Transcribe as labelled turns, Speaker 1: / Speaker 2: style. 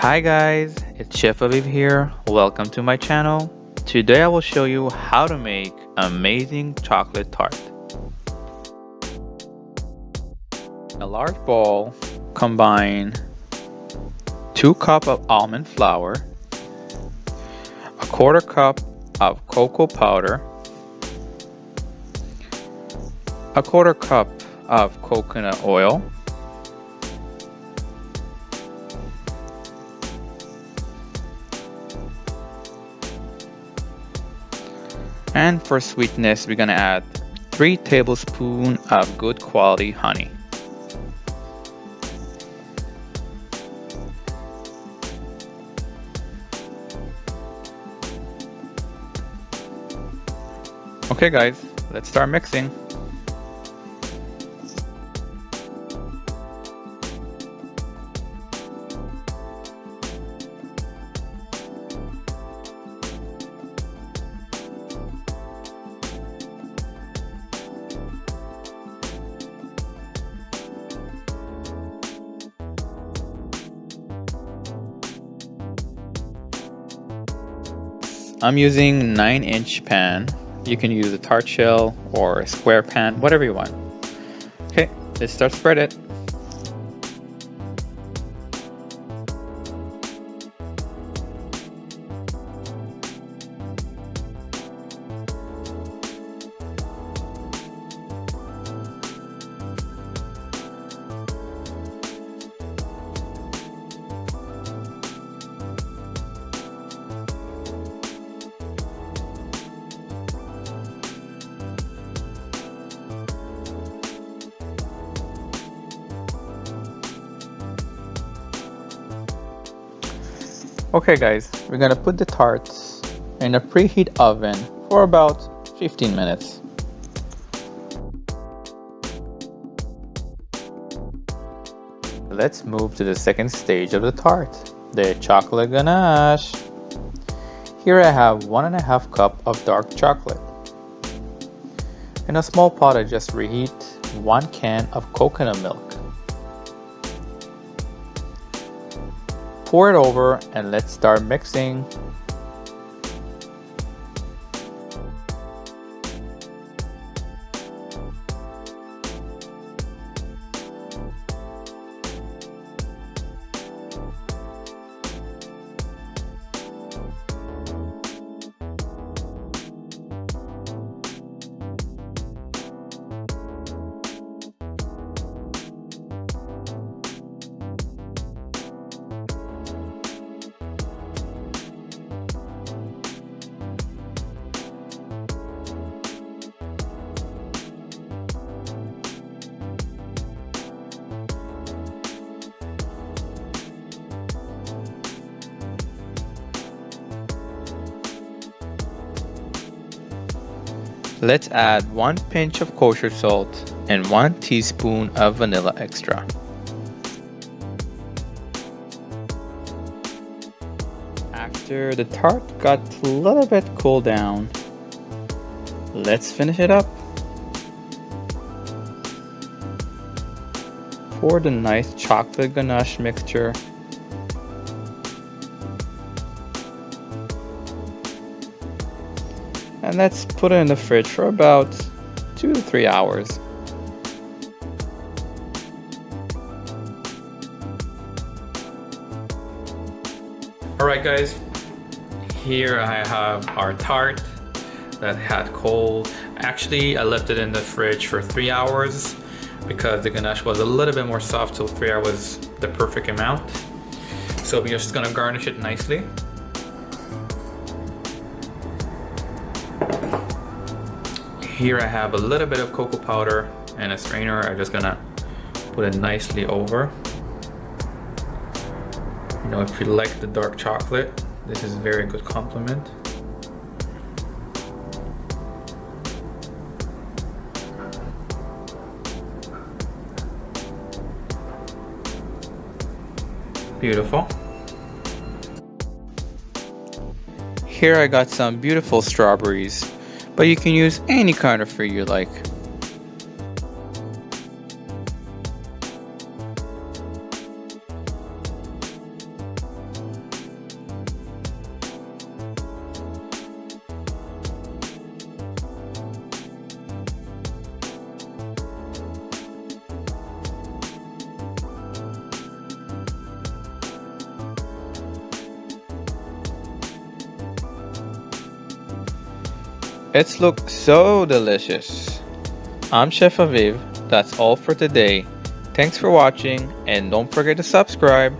Speaker 1: Hi guys, it's Chef Aviv here. Welcome to my channel. Today I will show you how to make amazing chocolate tart. In a large bowl, combine 2 cups of almond flour, a quarter cup of cocoa powder, a quarter cup of coconut oil, and for sweetness we're gonna add 3 tablespoons of good quality honey. Okay guys, let's start mixing. I'm using 9-inch pan. You can use a tart shell or a square pan, whatever you want. Okay, let's start spread it. Okay guys, we're gonna put the tarts in a preheat oven for about 15 minutes. Let's move to the second stage of the tart, the chocolate ganache. Here I have 1.5 cups of dark chocolate. In a small pot I just reheat 1 can of coconut milk. Pour it over and let's start mixing. Let's add 1 pinch of kosher salt and 1 teaspoon of vanilla extra. After the tart got a little bit cooled down, let's finish it up. Pour the nice chocolate ganache mixture. And let's put it in the fridge for about 2 to 3 hours. Alright guys, here I have our tart that had cold. Actually, I left it in the fridge for 3 hours because the ganache was a little bit more soft, so 3 hours was the perfect amount. So we're just gonna garnish it nicely. Here I have a little bit of cocoa powder and a strainer. I'm just gonna put it nicely over. You know, if you like the dark chocolate, this is a very good compliment. Beautiful. Here I got some beautiful strawberries, but you can use any kind of fruit you like. It's looked so delicious. I'm Chef Aviv. That's all for today. Thanks for watching and don't forget to subscribe.